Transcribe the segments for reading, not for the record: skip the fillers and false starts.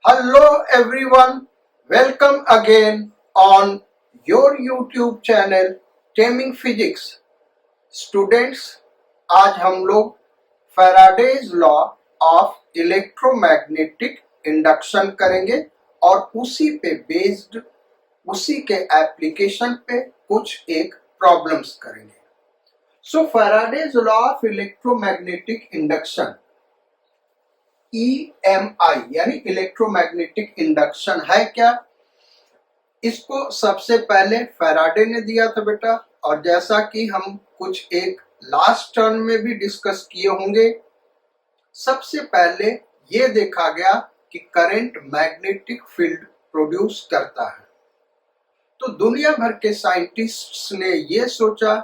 Hello everyone, welcome again on your YouTube channel Taming Physics. Students, आज हम लोग Faraday's law of electromagnetic induction करेंगे और उसी पे बेस्ड उसी के एप्लीकेशन पे कुछ एक प्रॉब्लम्स करेंगे. So Faraday's law of electromagnetic induction EMI यानी इलेक्ट्रोमैग्नेटिक इंडक्शन है क्या? इसको सबसे पहले फैराडे ने दिया था बेटा, और जैसा कि हम कुछ एक लास्ट टर्म में भी डिस्कस किए होंगे, सबसे पहले ये देखा गया कि करंट मैग्नेटिक फील्ड प्रोड्यूस करता है. तो दुनिया भर के साइंटिस्ट्स ने ये सोचा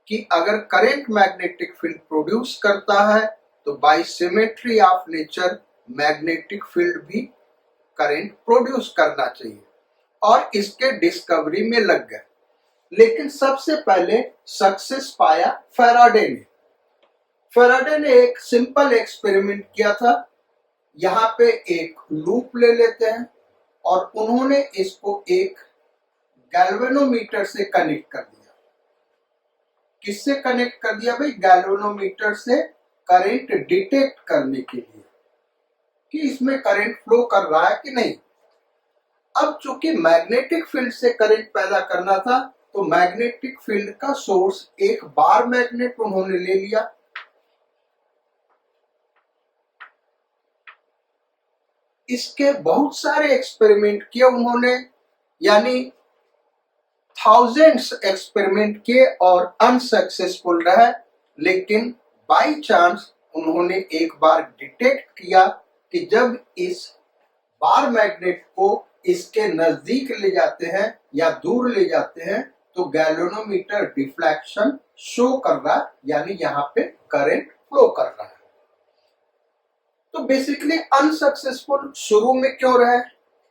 कि अगर करंट मैग्नेटिक फील्ड प्रोड्यूस करता है तो by symmetry of nature magnetic field भी करंट प्रोड्यूस करना चाहिए, और इसके डिस्कवरी में लग गए. लेकिन सबसे पहले सक्सेस पाया फैराडे ने. फैराडे ने एक सिंपल एक्सपेरिमेंट किया था. यहाँ पे एक लूप ले लेते हैं और उन्होंने इसको एक गैल्वेनोमीटर से कनेक्ट कर दिया. किससे कनेक्ट कर दिया भाई? गैल्वेनोमीटर से करंट डिटेक्ट करने के लिए कि इसमें करंट फ्लो कर रहा है कि नहीं. अब चूंकि मैग्नेटिक फील्ड से करंट पैदा करना था, तो मैग्नेटिक फील्ड का सोर्स एक बार मैग्नेट उन्होंने ले लिया. इसके बहुत सारे एक्सपेरिमेंट किए उन्होंने, यानी थाउजेंड्स एक्सपेरिमेंट किए और अनसक्सेसफुल रहे. लेकिन बाय चांस उन्होंने एक बार डिटेक्ट किया कि जब इस बार मैग्नेट को इसके नजदीक ले जाते हैं या दूर ले जाते हैं तो गैल्वेनोमीटर डिफ्लेक्शन शो कर रहा है, यानी यहाँ पे करंट फ्लो कर रहा है. तो बेसिकली अनसक्सेसफुल शुरू में क्यों रहे?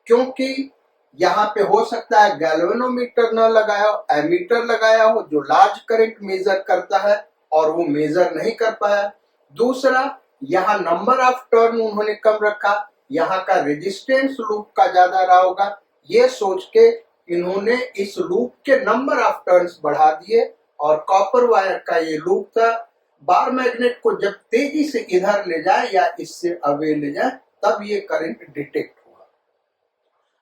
क्योंकि यहाँ पे हो सकता है गैल्वेनोमीटर ना लगाया हो, एमीटर लगाया हो जो लार्ज करंट मेजर करता है, और वो मेजर नहीं कर पाया. दूसरा, यहाँ नंबर ऑफ टर्न उन्होंने कम रखा, यहाँ का रेजिस्टेंस लूप का ज्यादा रहा होगा. ये सोच के इन्होंने इस लूप के नंबर ऑफ टर्न्स बढ़ा दिए, और कॉपर वायर का ये लूप था. बार मैग्नेट को जब तेजी से इधर ले जाए या इससे अवे ले जाए तब ये करंट डिटेक्ट हुआ.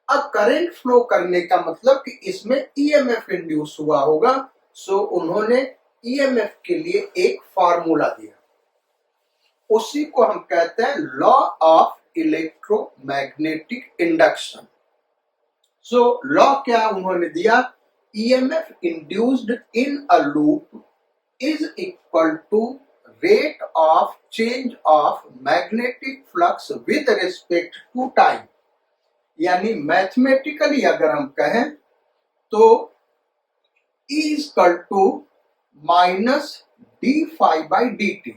अब करंट फ्लो करने का मतलब कि इसमें ईएमएफ इंड्यूस हुआ होगा. सो उन्होंने ईएमएफ के लिए एक फार्मूला दिया, उसी को हम कहते हैं law of electromagnetic induction. So law क्या उन्होंने दिया? EMF induced in a loop is equal to rate of change of magnetic flux with respect to time. यानी मैथमेटिकली अगर हम कहें तो E equal to minus d phi by d t.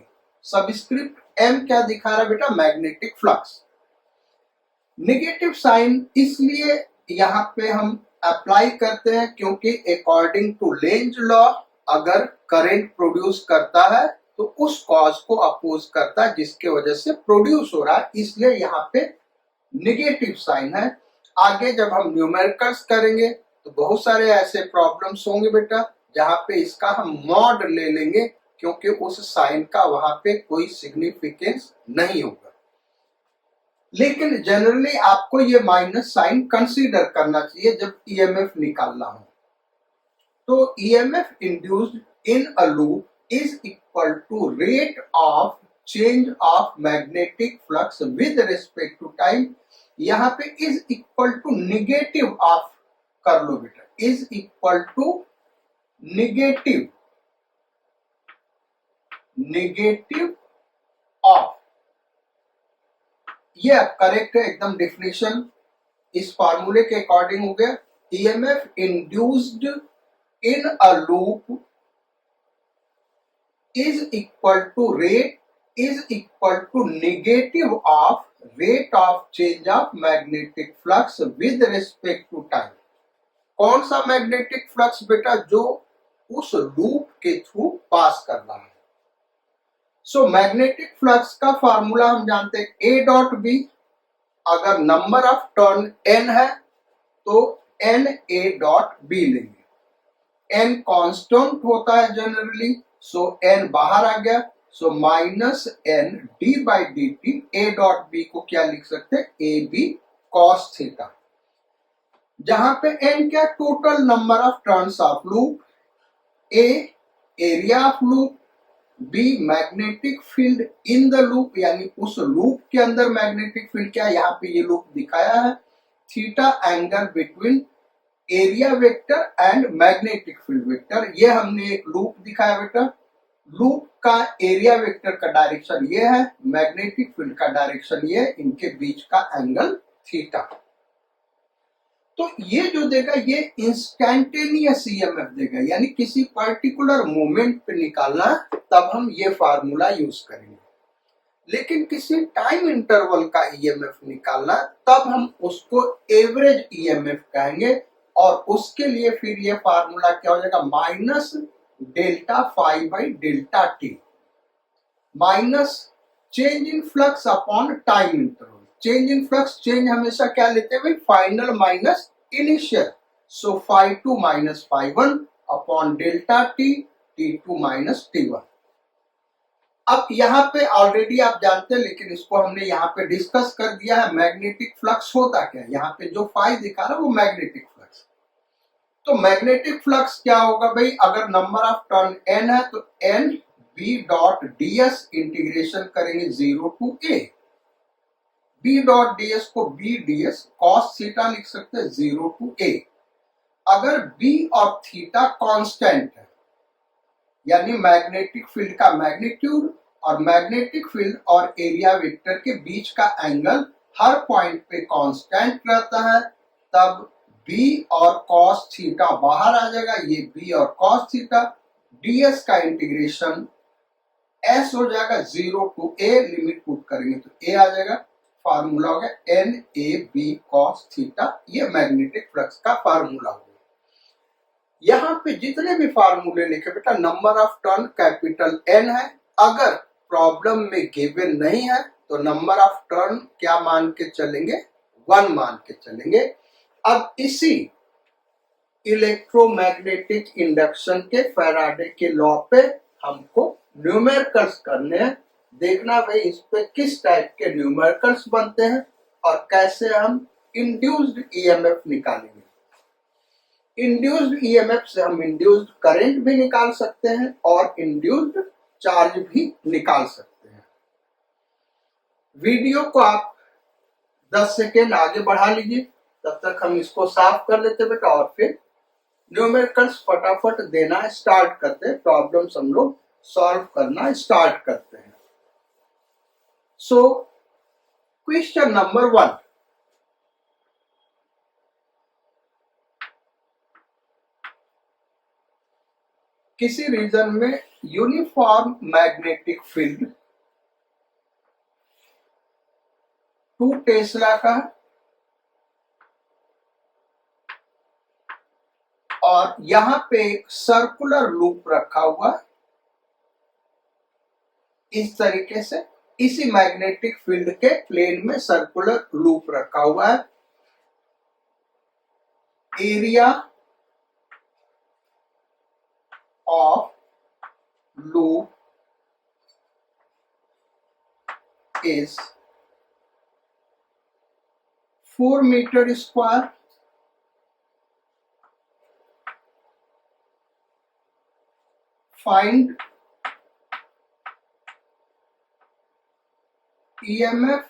Subscript m क्या दिखा रहा है बेटा? Magnetic flux. नेगेटिव साइन इसलिए यहाँ पे हम अप्लाई करते हैं क्योंकि अकॉर्डिंग टू लेंज लॉ अगर करंट प्रोड्यूस करता है तो उस कॉज को अपोज करता है जिसके वजह से प्रोड्यूस हो रहा है, इसलिए यहाँ पे नेगेटिव साइन है. आगे जब हम न्यूमेरिकल्स करेंगे तो बहुत सारे ऐसे प्रॉब्लम्स होंगे बेटा जहाँ पे इसका हम मॉड ले लेंगे, क्योंकि उस साइन का वहां पे कोई सिग्निफिकेंस नहीं होगा. लेकिन जनरली आपको ये माइनस साइन कंसीडर करना चाहिए जब ईएमएफ निकालना हो. तो EMF induced in a loop is equal to rate of change of magnetic flux with respect to time. यहाँ पे is equal to negative of कर लो बेटा, is equal to negative of. ये करेक्ट है एकदम. डेफिनेशन इस फार्मूले के अकॉर्डिंग हो गया. EMF induced in a loop is equal to rate is equal to negative of rate of change of magnetic flux with respect to time. कौन सा मैग्नेटिक फ्लक्स बेटा? जो उस लूप के थ्रू पास कर रहा है. सो मैग्नेटिक फ्लक्स का फार्मूला हम जानते हैं, ए डॉट बी अगर नंबर ऑफ टर्न n है तो n a डॉट b लेंगे। n कांस्टेंट होता है जनरली, सो n बाहर आ गया, so minus n d by d T a dot b को क्या लिख सकते हैं, ए बी कॉस थीटा, जहां पे n क्या total number of turns of loop, a area of loop, b magnetic field in the loop यानी उस लूप के अंदर मैग्नेटिक फील्ड क्या, यहाँ पे ये लूप दिखाया है, theta angle between area vector and magnetic field vector, ये हमने एक लूप दिखाया बेटा, लूप का एरिया वेक्टर का डायरेक्शन ये है, मैग्नेटिक फील्ड का डायरेक्शन ये, इनके बीच का एंगल थीटा। तो ये जो देगा ये इंस्टैंटेनियस ईएमएफ देगा, यानी किसी पर्टिकुलर मोमेंट पे निकालना तब हम ये फार्मूला यूज करेंगे, लेकिन किसी टाइम इंटरवल का ईएमएफ निकालना तब हम उसको एवरेज ईएमएफ कहेंगे, और उसके लिए फिर ये फार्मूला क्या हो जाएगा, minus delta phi by delta t, minus change in flux upon time interval. Change in flux, change हमेशा क्या लेते हैं भाई, final minus initial, so phi two minus phi one upon delta t, t two minus t one. अब यहाँ पे already आप जानते हैं, लेकिन इसको हमने यहाँ पे डिस्कस कर दिया है, मैग्नेटिक फ्लक्स होता क्या है, यहाँ पे जो फाई दिखा रहा है वो मैग्नेटिक फ्लक्स। तो मैग्नेटिक फ्लक्स क्या होगा भाई, अगर नंबर ऑफ टर्न n है तो n b dot ds integration करेंगे 0 to a, b dot ds को b ds cos थीटा लिख सकते हैं 0 टू a। अगर b और थीटा कांस्टेंट है, यानी मैग्नेटिक फील्ड का मैग्नीट्यूड और मैग्नेटिक फील्ड और एरिया वेक्टर के बीच का एंगल हर पॉइंट पे कांस्टेंट रहता है, तब b और cos थीटा बाहर आ जाएगा, ये b और cos थीटा, ds का इंटीग्रेशन s हो जाएगा 0 टू a, लिमिट पुट करेंगे तो a आ जाएगा, फार्मूला हो गया n a b cos theta, ये मैग्नेटिक फ्लक्स का फार्मूला हो गया। यहाँ पे जितने भी फार्मूले लिखे बेटा, number of turn capital N है, अगर प्रॉब्लम में गिवन नहीं है तो नंबर ऑफ टर्न क्या मान के चलेंगे, 1 मान के चलेंगे। अब इसी इलेक्ट्रोमैग्नेटिक इंडक्शन के फैराडे के लॉ पे हमको न्यूमेरिकल्स करने हैं, देखना भाई इस पे किस टाइप के न्यूमेरिकल्स बनते हैं और कैसे हम इंड्यूस्ड ईएमएफ निकालेंगे। इंड्यूस्ड ईएमएफ से हम इंड्यूस्ड करंट भी निकाल सकते हैं और इंड्यूस्ड चार्ज भी निकाल सकते हैं। वीडियो को आप 10 सेकेंड आगे बढ़ा लीजिए, तब तक हम इसको साफ कर लेते बेटा, और फिर न्यूमेरिकल्स फटाफट देना स्टार्ट करते हैं, प्रॉब्लम्स हम लोग सॉल्व करना स्टार्ट करते हैं। सो क्वेश्चन नंबर 1, किसी रीजन में यूनिफॉर्म मैग्नेटिक फील्ड 2 टेस्ला का और यहां पे एक सर्कुलर लूप रखा हुआ इस तरीके से, इसी मैग्नेटिक फील्ड के प्लेन में सर्कुलर लूप रखा हुआ है, area of loop is 4 metre square, find EMF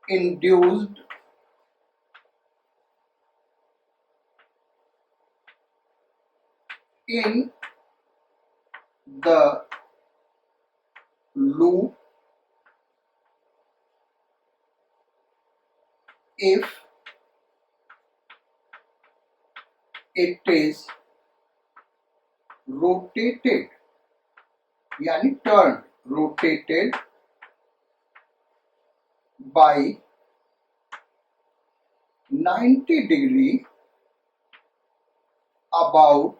induced in the loop if it is rotated, यानी turned, rotated by 90 degree about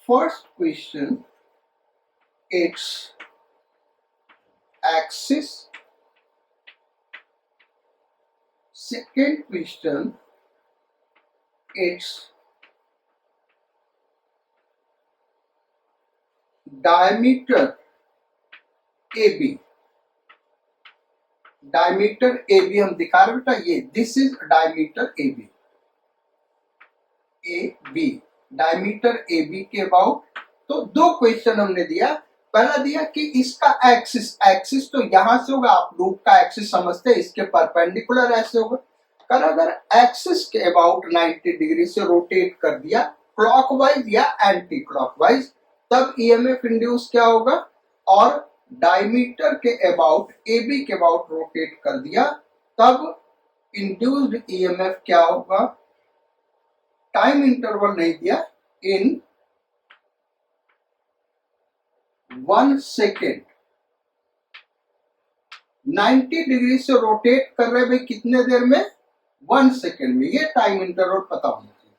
first question, its axis. Second question, its diameter AB. Diameter a b हम दिखा रहे बेटा, ये this is diameter a b, diameter a b के about. तो दो question हमने दिया। पहला दिया कि इसका एक्सिस तो यहां से होगा, आप लूप का एक्सिस समझते हैं, इसके परपेंडिकुलर ऐसे होगा। कर अगर एक्सिस के अबाउट 90 डिग्री से रोटेट कर दिया क्लॉकवाइज या एंटी क्लॉकवाइज, तब ईएमएफ इंड्यूस क्या होगा। और डायमीटर के अबाउट ए बी के अबाउट रोटेट कर दिया तब इंड्यूस्ड ईएमएफ क्या होगा। टाइम इंटरवल नहीं दिया, इन 1 सेकेंड। 90 डिग्री से रोटेट कर रहे भाई कितने देर में, 1 सेकेंड में। ये टाइम इंटरवल पता होना चाहिए।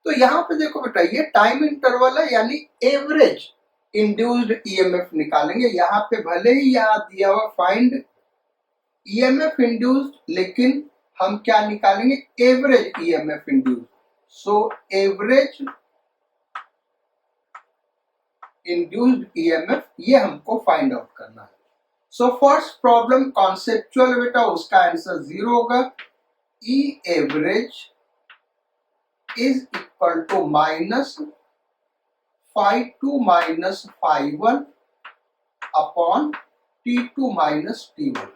तो यहां पे देखो बेटा, ये टाइम इंटरवल है, यानी एवरेज इंड्यूस्ड ईएमएफ निकालेंगे। यहां पे भले ही यहां दिया हुआ फाइंड ईएमएफ इंड्यूस्ड, लेकिन हम क्या निकालेंगे, average EMF induced. So average induced EMF ये हमको फाइंड आउट करना है। सो फर्स्ट प्रॉब्लम कॉन्सेप्चुअल बेटा, उसका आंसर 0 होगा। E average is equal to minus phi2 minus phi1 upon T2 minus T1।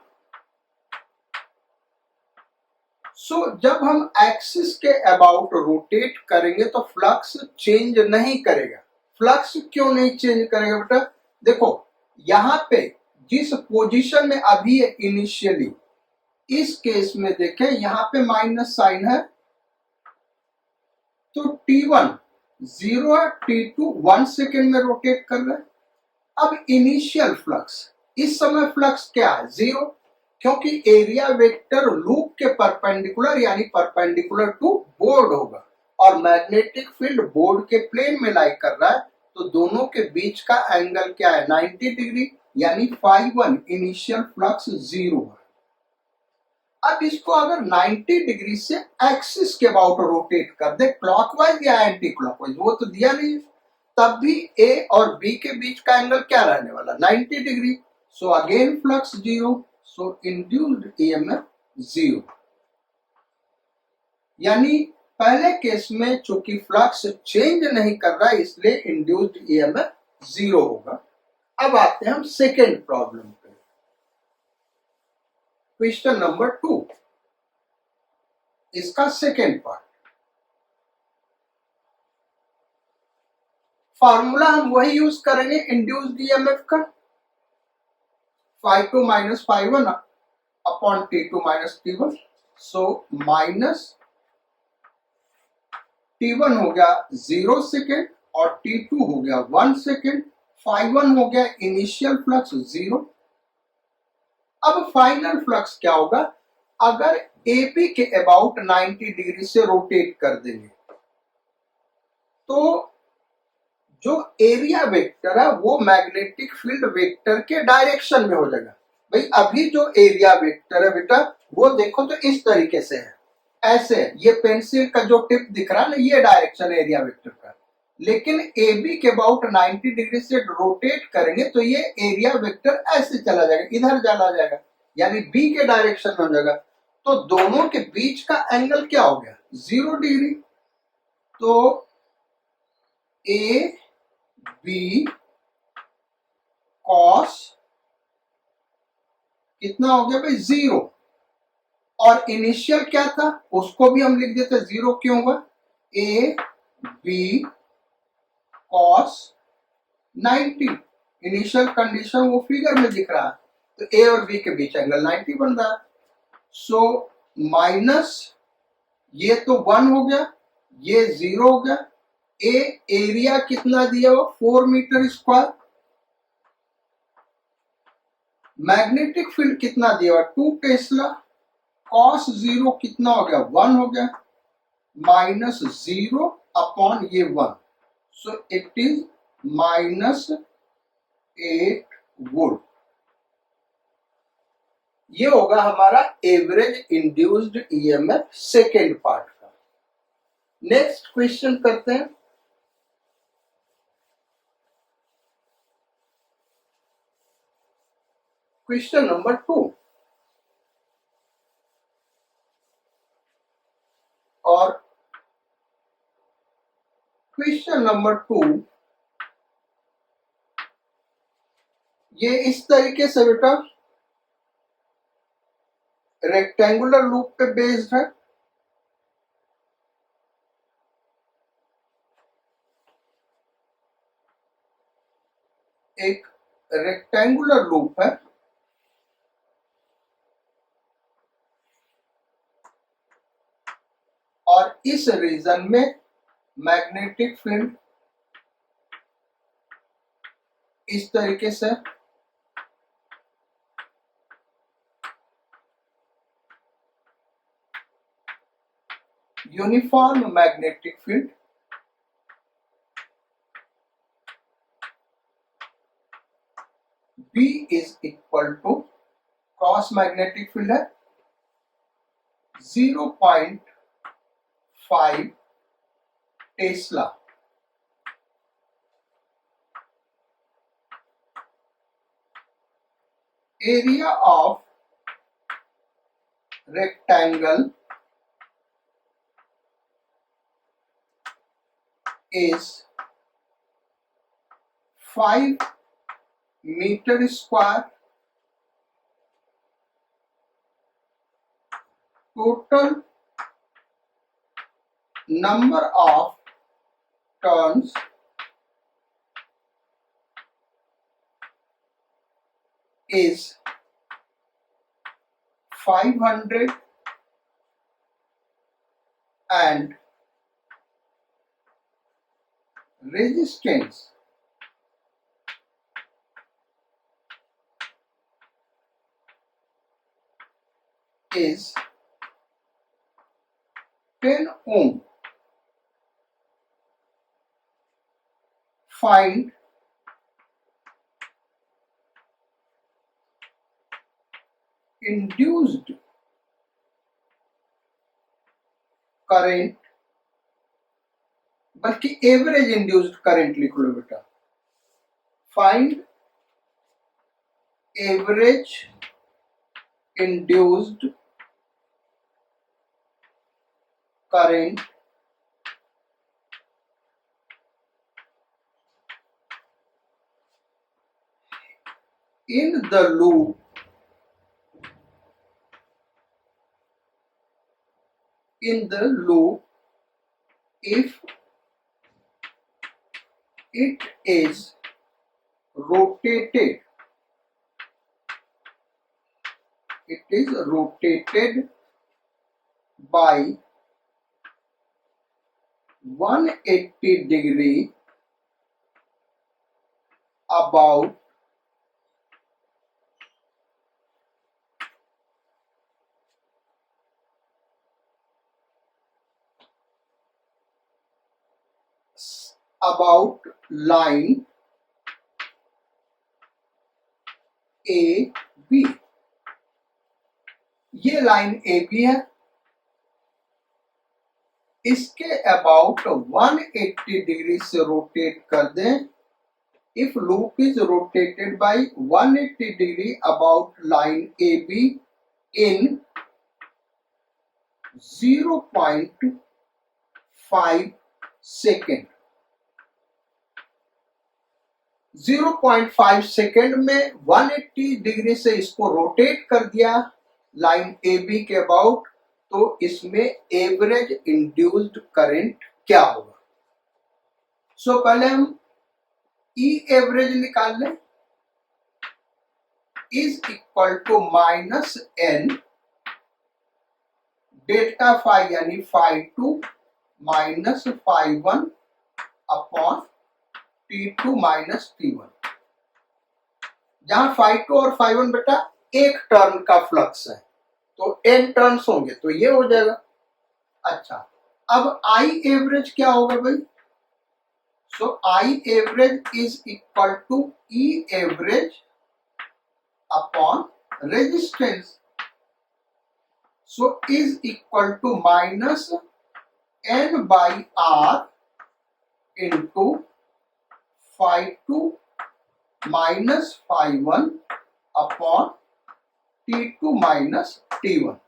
So जब हम एक्सिस के अबाउट रोटेट करेंगे तो फ्लक्स चेंज नहीं करेगा। फ्लक्स क्यों नहीं चेंज करेगा बेटा, देखो यहां पे जिस पोजीशन में अभी है इनिशियली, इस केस में देखें यहां पे माइनस साइन है, तो T1 0 है, T2 1 सेकेंड में रोटेट कर रहा है। अब इनिशियल फ्लक्स, इस समय फ्लक्स क्या है, 0, क्योंकि एरिया वेक्टर लूप के परपेंडिकुलर यानी परपेंडिकुलर टू बोर्ड होगा और मैग्नेटिक फील्ड बोर्ड के प्लेन में लाई कर रहा है, तो दोनों के बीच का एंगल क्या है, 90 डिग्री, यानी phi1 इनिशियल फ्लक्स 0 है। अब इसको अगर 90 डिग्री से एक्सिस के अबाउट रोटेट कर दे क्लॉकवाइज या एंटी क्लॉकवाइज, वो तो दिया नहीं है, तब भी ए और बी के बीच का एंगल क्या रहने वाला, 90 degree. So again flux 0, so induced EMF 0। यानी पहले केस में चूंकि फ्लक्स चेंज नहीं कर रहा है इसलिए इंड्यूस्ड ईएमएफ 0 होगा। अब आते हैं हम सेकेंड प्रॉब्लम पे। क्वेश्चन नंबर 2, इसका सेकेंड पार्ट। फॉर्मूला हम वही यूज करेंगे इंड्यूस्ड ईएमएफ का, phi2 minus phi1 upon T2 minus T1। So minus T1 हो गया 0 सेकेंड और T2 हो गया 1 सेकेंड, phi1 हो गया इनिशियल फ्लक्स 0। अब फाइनल फ्लक्स क्या होगा, अगर AP के अबाउट 90 डिग्री से रोटेट कर देंगे तो जो एरिया वेक्टर है वो मैग्नेटिक फील्ड वेक्टर के डायरेक्शन में हो जाएगा। भाई अभी जो एरिया वेक्टर है बेटा वो देखो तो इस तरीके से है, ऐसे है। ये पेंसिल का जो टिप दिख रहा है ना, ये डायरेक्शन एरिया वेक्टर का। लेकिन AB के अबाउट 90 डिग्री से रोटेट करेंगे तो ये एरिया वेक्टर ऐसे चला जाएगा, इधर चला जाएगा, यानी B के डायरेक्शन में हो जाएगा। तो दोनों के बीच का एंगल क्या हो गया, 0 डिग्री। तो AB cos कितना हो गया भाई, 0। और इनिशियल क्या था उसको भी हम लिख देते, 0 क्यों हुआ, AB cos 90। इनिशियल कंडीशन वो फिगर में दिख रहा है, तो A और B के बीच एंगल 90 बन रहा है। सो माइनस ये तो 1 हो गया, ये 0 हो गया। ए एरिया कितना दिया हुआ, 4 मीटर स्क्वायर। मैग्नेटिक फील्ड कितना दिया हुआ, 2 टेस्ला। कॉस 0 कितना हो गया, 1 हो गया, माइनस 0 अपॉन ये 1। So it is minus 8 volt. ये होगा हमारा average induced EMF second part का। नेक्स्ट क्वेश्चन करते हैं। क्वेश्चन नंबर 2 और क्वेश्चन नंबर 2 ये इस तरीके से बेटा रेक्टेंगुलर लूप पे बेस्ड है। एक रेक्टेंगुलर लूप है और इस रीजन में मैग्नेटिक फील्ड इस तरीके से uniform magnetic field B is equal to cross magnetic field है 0.5 tesla. Area of rectangle is 5 meter square. Total number of turns is 500 and resistance is 10 ohm. Find induced current, बल्कि average induced current लिख लो बेटा। Find average induced current in the loop if it is rotated by 180 degree about line AB। ये line AB है, इसके about 180 degree से rotate कर दें। If loop is rotated bye 180 degree about line AB in 0.5 second. 0.5 second में 180 degree से इसको rotate कर दिया लाइन AB के अबाउट, तो इसमें एवरेज इंड्यूस्ड करंट क्या होगा। सो पहले हम E एवरेज निकाल लें। Is equal to -n delta phi यानी φ2 minus φ1 upon T2 minus T1, जहां φ2 और φ1 बेटा एक टर्न का फ्लक्स है तो n टर्न्स होंगे तो ये हो जाएगा। अच्छा, अब I एवरेज क्या होगा भाई। So I average is equal to E average upon resistance. So is equal to minus N by R into phi 2 minus phi 1 upon T2 minus T1.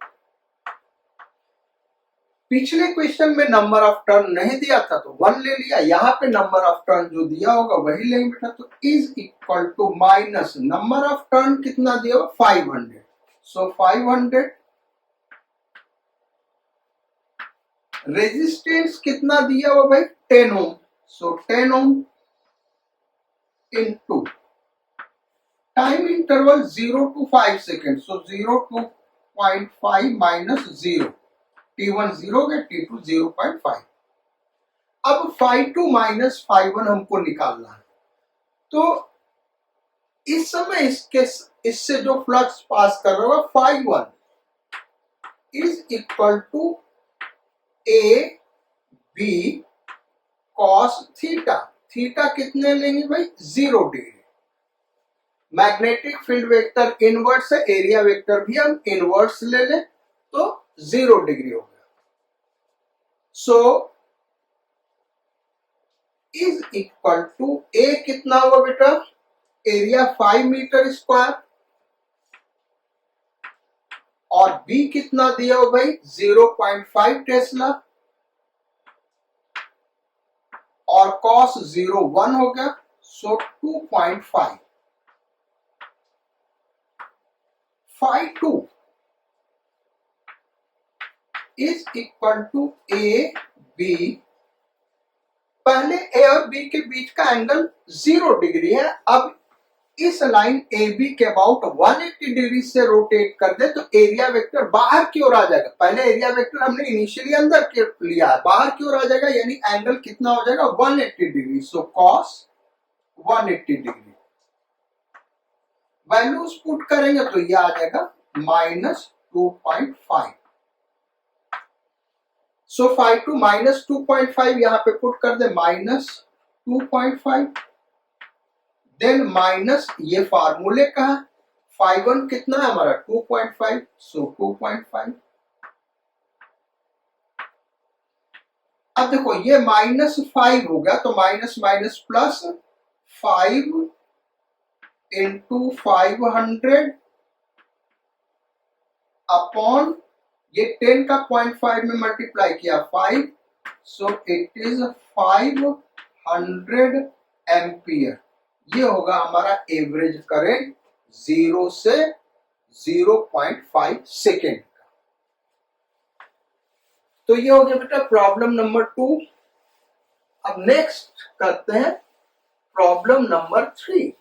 पिछले क्वेश्चन में नंबर ऑफ टर्न नहीं दिया था तो 1 ले लिया, यहाँ पे नंबर ऑफ टर्न जो दिया होगा वही लेंगे बेटा। तो is equal to minus number of turn कितना दिया होगा 500, सो 500 रेजिस्टेंस कितना दिया हुआ भाई 10 ohm, so 10 ohm into time interval 0 to 5 second, so 0 to 0.5 minus 0, T1 0 गया, T2 0.5। अब phi 2 माइनस phi 1 हमको निकालना है। तो इस समय इससे जो फ्लक्स पास कर रहा होगा phi 1 is equal to a B cos theta. Theta कितने लेंगे भाई 0 degree. Magnetic field vector inverse है, एरिया वेक्टर भी हम इनवर्स ले लें तो 0 डिग्री हो गया। सो इज इक्वल टू ए कितना हुआ बेटा एरिया 5 मीटर स्क्वायर और बी कितना दिया हो भाई 0.5 टेस्ला और कॉस 0.1 हो गया, so 2.5। phi 2 is equal to a b. पहले ए और बी के बीच का एंगल 0 डिग्री है। अब इस लाइन ए बी के अबाउट 180 डिग्री से रोटेट कर दे तो एरिया वेक्टर बाहर की ओर आ जाएगा। पहले एरिया वेक्टर हमने इनिशियली अंदर की लिया है, बाहर की ओर आ जाएगा, यानी एंगल कितना हो जाएगा 180 degree, so cos 180 degree. Values put करेंगे तो ये आ जाएगा माइनस 2.5। सो phi 2 माइनस 2.5 यहां पे पुट कर दे माइनस 2.5, देन माइनस ये फार्मूले का है phi 1 कितना है हमारा 2.5, सो 2.5। अब देखो ये माइनस 5 हो गया तो minus minus plus 5 into 500 upon ये 10 का 0.5 में मल्टीप्लाई किया 5, सो इट इज 500 एम्पियर। ये होगा हमारा एवरेज करंट 0 से 0.5 सेकेंड का। तो ये हो गया बेटा प्रॉब्लम नंबर 2। अब नेक्स्ट करते हैं प्रॉब्लम नंबर 3।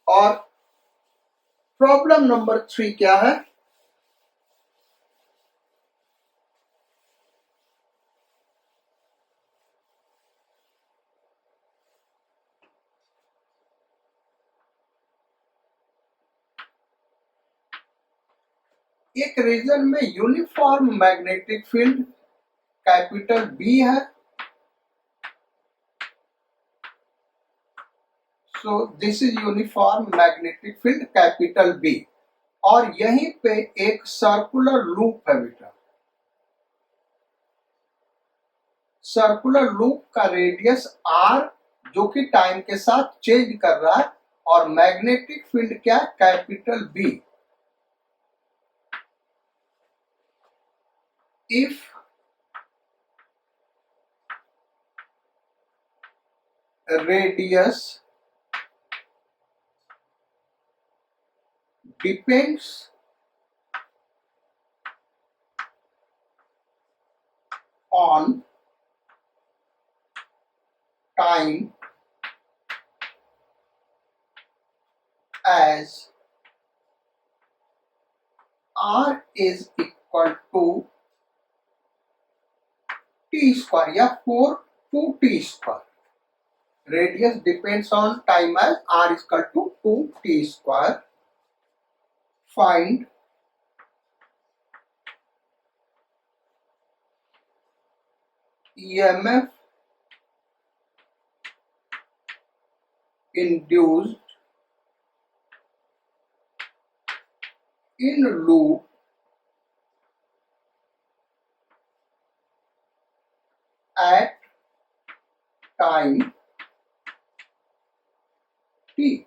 और प्रॉब्लम नंबर 3 क्या है, एक रीजन में uniform magnetic field capital B है, so this is uniform magnetic field capital B, और यहीं पे एक सर्कुलर लूप है बेटा। सर्कुलर लूप का रेडियस आर जो कि टाइम के साथ चेंज कर रहा है, और मैग्नेटिक फील्ड क्या है capital b. If radius depends on time as r is equal to t square या 4 2 t square, radius depends on time as r is equal to 2 t square, find EMF induced in loop at time t।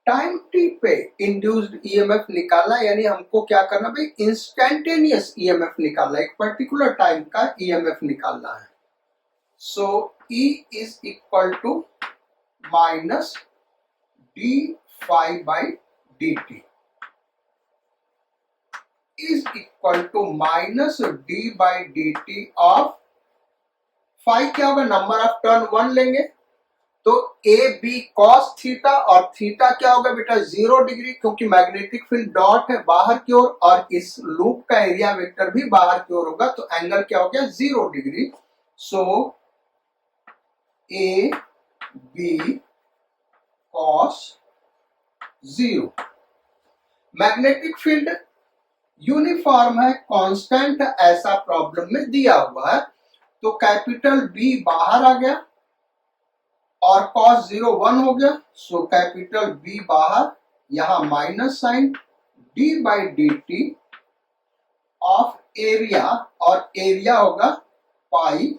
Time T पे induced EMF निकालना, यानी हमको क्या करना भाई, instantaneous EMF निकालना, एक पर्टिकुलर टाइम का ईएमएफ निकालना है। So E is equal to minus d phi by d t is equal to minus d by d t of phi क्या होगा, नंबर ऑफ टर्न 1 लेंगे तो ए बी कॉस थीटा, और theta क्या होगा बेटा 0 डिग्री, क्योंकि मैग्नेटिक फील्ड डॉट है बाहर की ओर और इस लूप का एरिया वेक्टर भी बाहर की ओर होगा, तो एंगल क्या हो गया 0 degree. So a B cos 0। Magnetic field uniform है, कांस्टेंट, ऐसा प्रॉब्लम में दिया हुआ है, तो कैपिटल बी बाहर आ गया और cos 0 1 हो गया। सो कैपिटल बी बाहर, यहां minus sine d by d t of area, और एरिया होगा पाई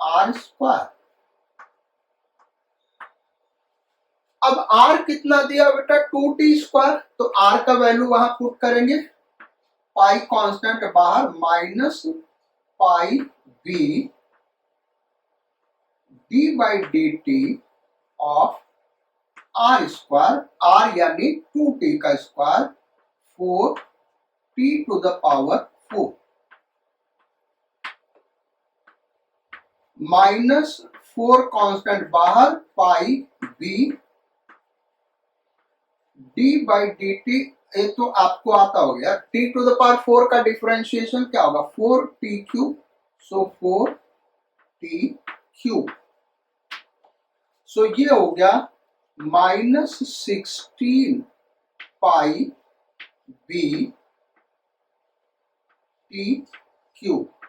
आर स्क्वायर। अब r कितना दिया बेटा 2t स्क्वायर, तो r का वैल्यू वहां पुट करेंगे, पाई कांस्टेंट बाहर, minus pi B d by d t of R square, R यानी 2t का square, 4t to the power 4, minus 4 constant बाहर, pi B d by d t, ये तो आपको आता हो गया, t टू द पावर 4 का डिफरेंशिएशन क्या होगा 4t क्यूब, सो 4t क्यूब। सो ये हो गया माइनस 16 पाई बी टी क्यूब।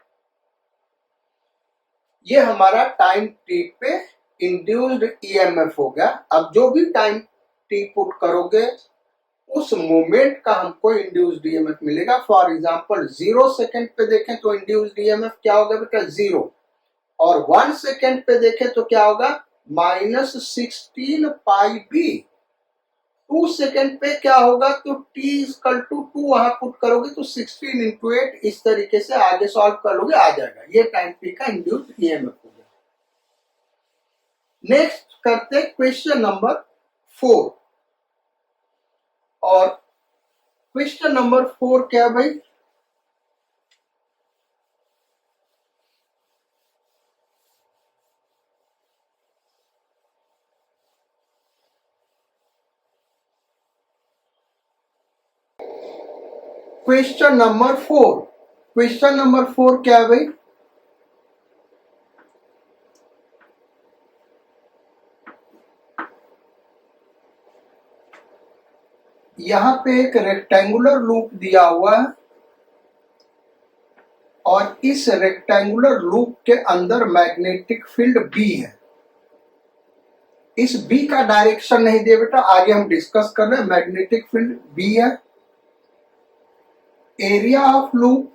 ये हमारा टाइम टी पे इंड्यूस्ड ईएमएफ हो गया। अब जो भी टाइम टी पुट करोगे उस मोमेंट का हमको इंड्यूस्ड ईएमएफ मिलेगा। फॉर एग्जांपल 0 सेकंड पे देखें तो इंड्यूस्ड ईएमएफ क्या होगा बेटा 0, और 1 सेकंड पे देखें तो क्या होगा माइनस 16 पाई बी। 2 सेकंड पे क्या होगा तो t इक्वल टू 2 वहां पुट करोगे तो 16 इंटू 8, इस तरीके से आगे सॉल्व कर लोगे, आ जाएगा। ये टाइम टी का इंड्यूस्ड ईएमएफ हो गया। नेक्स्ट करते क्वेश्चन नंबर 4, और क्वेश्चन नंबर 4 क्या भाई, क्वेश्चन नंबर 4, क्वेश्चन नंबर 4 क्या है भाई, यहां पे एक रेक्टेंगुलर लूप दिया हुआ है और इस रेक्टेंगुलर लूप के अंदर मैग्नेटिक फील्ड बी है। इस बी का डायरेक्शन नहीं दिया बेटा, आगे हम डिस्कस कर रहे हैं। मैग्नेटिक फील्ड बी है, area of loop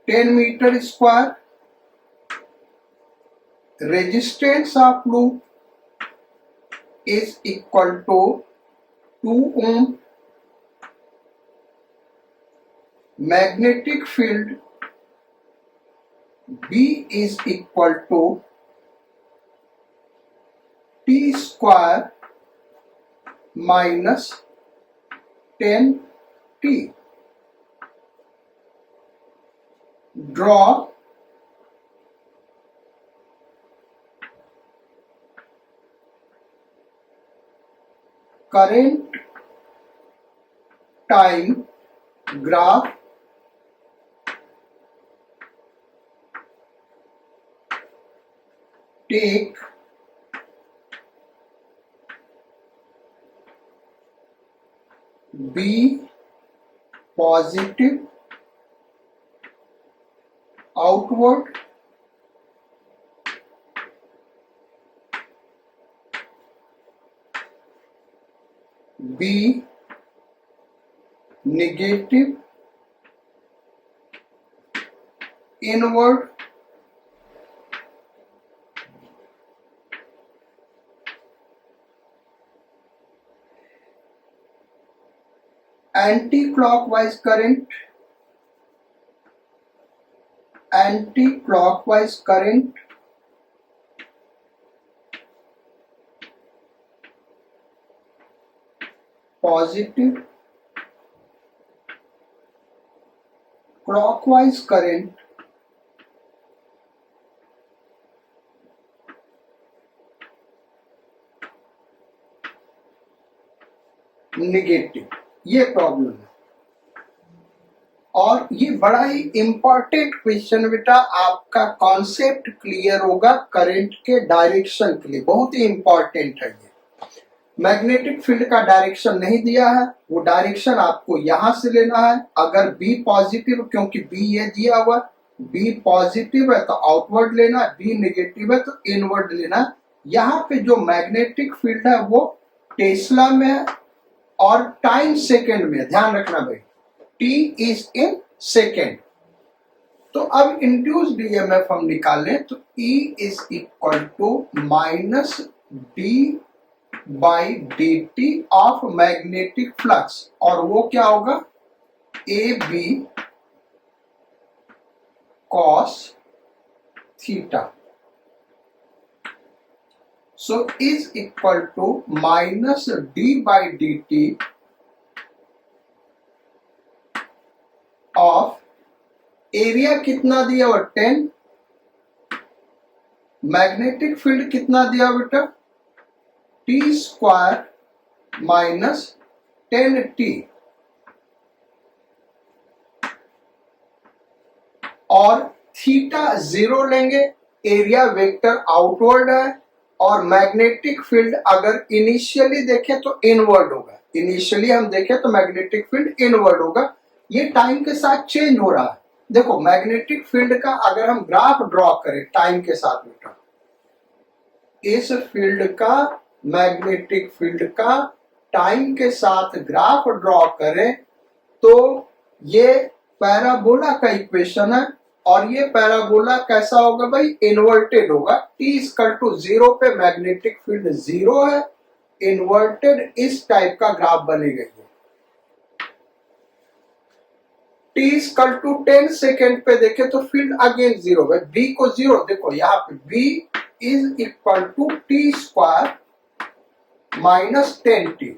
10 metre square, resistance of loop is equal to 2 ohm, magnetic field B is equal to T square minus 10T. Draw current time graph take B positive outward, b negative inward, anti clockwise current, anti clockwise current, positive, clockwise current, negative. ये problem है और ये बड़ा ही important question बेटा, आपका concept clear होगा current के डायरेक्शन के लिए, बहुत ही इंपॉर्टेंट है। ये मैग्नेटिक फील्ड का डायरेक्शन नहीं दिया है, वो डायरेक्शन आपको यहां से लेना है। अगर बी पॉजिटिव, क्योंकि बी ये दिया हुआ, बी पॉजिटिव है तो आउटवर्ड लेना, बी नेगेटिव है तो इनवर्ड लेना। यहाँ पे जो मैग्नेटिक फील्ड है वो टेस्ला में है और टाइम सेकेंड में, ध्यान रखना भाई, टी इज इन सेकेंड। तो अब इंड्यूस्ड ईएमएफ हम निकालें तो E is equal to minus d by d t of magnetic flux, और वो क्या होगा, a B cos theta. So is equal to minus d by dt of area कितना दिया हुआ 10, मैग्नेटिक फील्ड कितना दिया बेटा टी स्क्वायर माइनस 10t, और थीटा 0 लेंगे, एरिया वेक्टर आउटवर्ड है और मैग्नेटिक फील्ड अगर इनिशियली देखें तो इनवर्ड होगा। इनिशियली हम देखें तो मैग्नेटिक फील्ड इनवर्ड होगा, ये टाइम के साथ चेंज हो रहा है। देखो मैग्नेटिक फील्ड का अगर हम ग्राफ ड्रॉ करें टाइम के साथ बेटा, इस फील्ड का, मैग्नेटिक फील्ड का टाइम के साथ ग्राफ ड्रॉ करें तो ये पैराबोला का इक्वेशन है, और ये पैराबोला कैसा होगा भाई, इन्वर्टेड होगा। टी इक्वल टू 0 पे मैग्नेटिक फील्ड 0 है, इन्वर्टेड इस टाइप का ग्राफ बनेगा। टी इक्वल टू 10 सेकेंड पे देखे तो फील्ड अगेन 0 है, बी को 0, देखो यहाँ पे b is equal to t square minus 10t।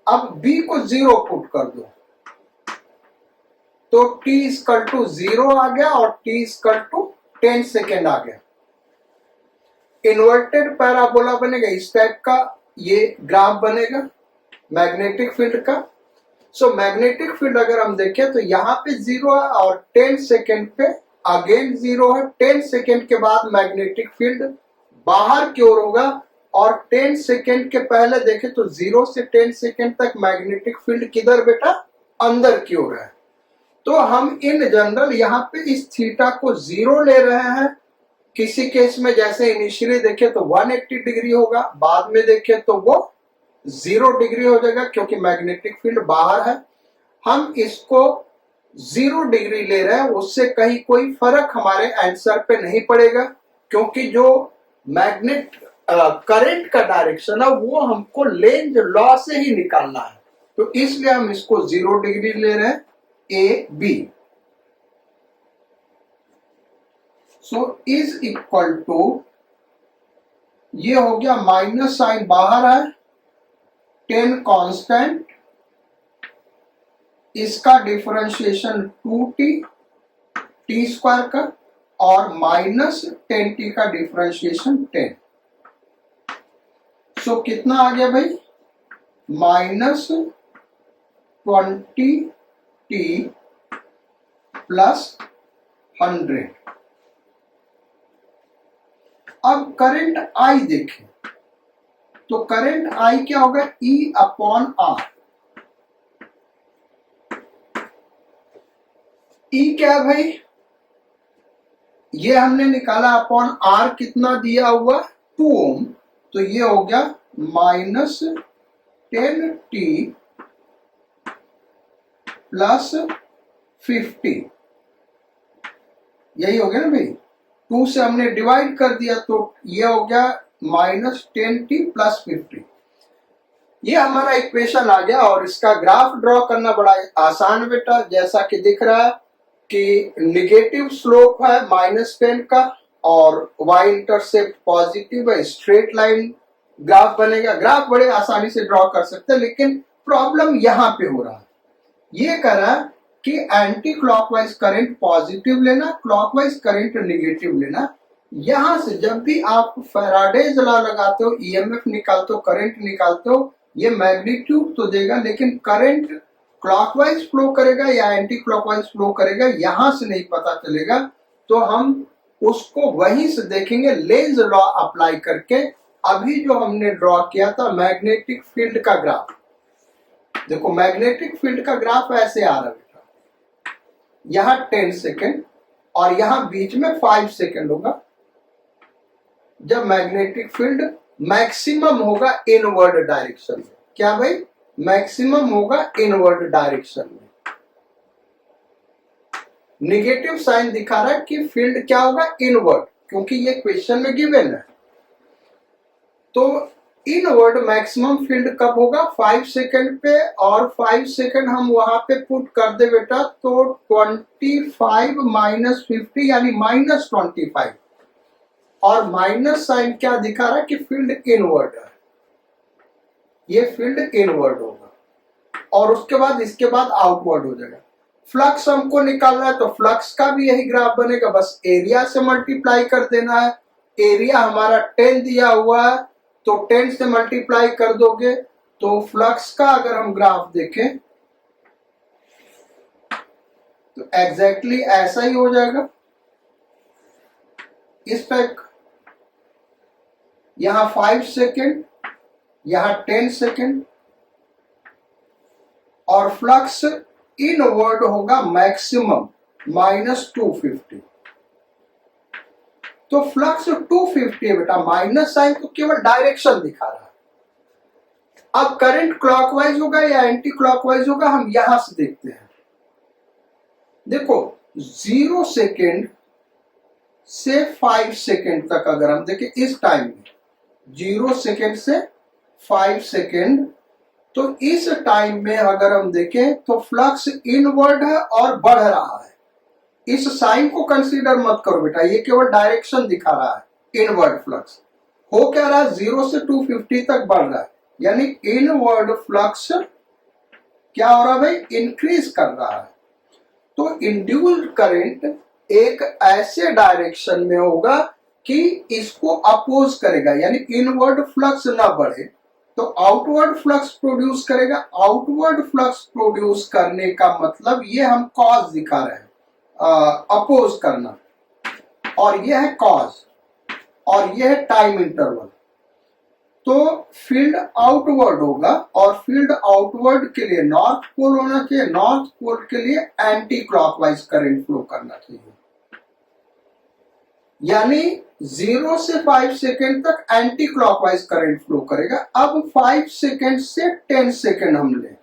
अब बी को 0 पुट कर दो तो t इक्वल टू 0 आ गया और t इक्वल टू 10 सेकेंड आ गया। इन्वर्टेड पैराबोला बनेगा, इस टाइप का ये ग्राफ बनेगा मैग्नेटिक फील्ड का। सो मैग्नेटिक फील्ड अगर हम देखें तो यहाँ पे 0 है और 10 सेकेंड पे अगेन 0 है। 10 सेकेंड के बाद मैग्नेटिक फील्ड बाहर की ओर होगा, और 10 सेकेंड के पहले देखें तो 0 से 10 सेकेंड तक मैग्नेटिक फील्ड किधर बेटा, अंदर की ओर है। तो हम इन जनरल यहाँ पे इस थीटा को 0 ले रहे हैं। किसी केस में जैसे इनिशियली देखे तो 180 डिग्री होगा, बाद में देखे तो वो 0 डिग्री हो जाएगा क्योंकि मैग्नेटिक फील्ड बाहर है। हम इसको 0 डिग्री ले रहे हैं, उससे कहीं कोई फर्क हमारे आंसर पे नहीं पड़ेगा, क्योंकि जो मैग्नेट करंट का डायरेक्शन है वो हमको लेंज लॉ से ही निकालना है, तो इसलिए हम इसको 0 डिग्री ले रहे हैं, a b. So is equal to, ये हो गया माइनस साइन बाहर है, 10 कांस्टेंट, इसका डिफरेंशिएशन 2t टी स्क्वायर का, और माइनस 10t का डिफरेंशिएशन 10। सो कितना आ गया भाई, माइनस 20t प्लस 100। अब करंट I देखें तो करंट I क्या होगा, E अपॉन R। E क्या है भाई, ये हमने निकाला अपॉन आर कितना दिया हुआ 2 ओम, तो ये हो गया -10t प्लस 50, यही हो गया ना भाई। 2 से हमने डिवाइड कर दिया तो ये हो गया -10t प्लस 50। ये हमारा इक्वेशन आ गया और इसका ग्राफ ड्रॉ करना बड़ा आसान बेटा। जैसा कि दिख रहा है कि निगेटिव स्लोप है -10 का और y इंटरसेप्ट पॉजिटिव है, स्ट्रेट लाइन ग्राफ बनेगा। ग्राफ बड़े आसानी से ड्रॉ कर सकते हैं, लेकिन प्रॉब्लम यहाँ पे हो रहा है। ये करा कि एंटी क्लॉकवाइज करंट पॉजिटिव लेना, क्लॉकवाइज करंट निगेटिव लेना। यहां से जब भी आप फैराडेज लॉ लगाते हो, ईएमएफ निकालते हो, करंट निकालते हो, ये मैग्नीट्यूड तो देगा, लेकिन करंट क्लॉकवाइज फ्लो करेगा या एंटी क्लॉकवाइज फ्लो करेगा यहां से नहीं पता चलेगा। तो हम उसको वहीं से देखेंगे लेंज लॉ अप्लाई करके। अभी जो हमने ड्रॉ किया था मैग्नेटिक फील्ड का ग्राफ, देखो मैग्नेटिक फील्ड का ग्राफ ऐसे आ रहा है बेटा, यहां 10 सेकेंड और यहां बीच में 5 सेकेंड होगा जब मैग्नेटिक फील्ड मैक्सिमम होगा इनवर्ड डायरेक्शन में। क्या भाई? मैक्सिमम होगा इनवर्ड डायरेक्शन में। निगेटिव साइन दिखा रहा है कि फील्ड क्या होगा? इनवर्ड, क्योंकि ये क्वेश्चन में गिवन है। तो इनवर्ड मैक्सिमम फील्ड कब होगा? 5 सेकेंड पे, और 5 सेकेंड हम वहां पे पुट कर दे बेटा तो 25 माइनस 50 यानी -25, और माइनस साइन क्या दिखा रहा है कि फील्ड इनवर्ड है, ये फील्ड इनवर्ड होगा। और उसके बाद इसके बाद आउटवर्ड हो जाएगा। फ्लक्स हमको निकालना है तो फ्लक्स का भी यही ग्राफ बनेगा, बस एरिया से मल्टीप्लाई कर देना है। एरिया हमारा 10 दिया हुआ है तो 10 से मल्टीप्लाई कर दोगे तो फ्लक्स का अगर हम ग्राफ देखें तो एग्जैक्टली ऐसा ही हो जाएगा, इस टाइप का। यहां 5 सेकेंड, यहां 10 सेकेंड, और फ्लक्स इनवर्ड होगा मैक्सिमम -250। तो फ्लक्स 250 है बेटा, माइनस साइन तो केवल डायरेक्शन दिखा रहा है। अब करंट क्लॉकवाइज होगा या एंटी क्लॉकवाइज होगा हम यहां से देखते हैं। देखो 0 सेकेंड से 5 सेकेंड तक अगर हम देखें इस टाइम में, 0 सेकेंड से 5 सेकेंड, तो इस टाइम में अगर हम देखें तो फ्लक्स इनवर्ड है और बढ़ रहा है। इस साइन को कंसीडर मत करो बेटा, ये केवल डायरेक्शन दिखा रहा है। इनवर्ड फ्लक्स हो क्या रहा है? 0 से 250 तक बढ़ रहा है, यानी इनवर्ड फ्लक्स क्या हो रहा है भाई? इंक्रीज कर रहा है। तो इंड्यूस्ड करंट एक ऐसे डायरेक्शन में होगा कि इसको अपोज करेगा, यानी इनवर्ड फ्लक्स ना बढ़े तो आउटवर्ड फ्लक्स प्रोड्यूस करेगा। आउटवर्ड फ्लक्स प्रोड्यूस करने का मतलब ये हम कॉज दिखा रहे हैं, अपोज करना, और यह है कॉज, और यह है टाइम इंटरवल। तो फील्ड आउटवर्ड होगा, और फील्ड आउटवर्ड के लिए नॉर्थ पोल होना चाहिए, नॉर्थ पोल के लिए एंटी क्लॉकवाइज करंट फ्लो करना चाहिए। यानी 0 से 5 सेकेंड तक एंटी क्लॉकवाइज करंट फ्लो करेगा। अब 5 सेकेंड से 10 सेकेंड हम लें,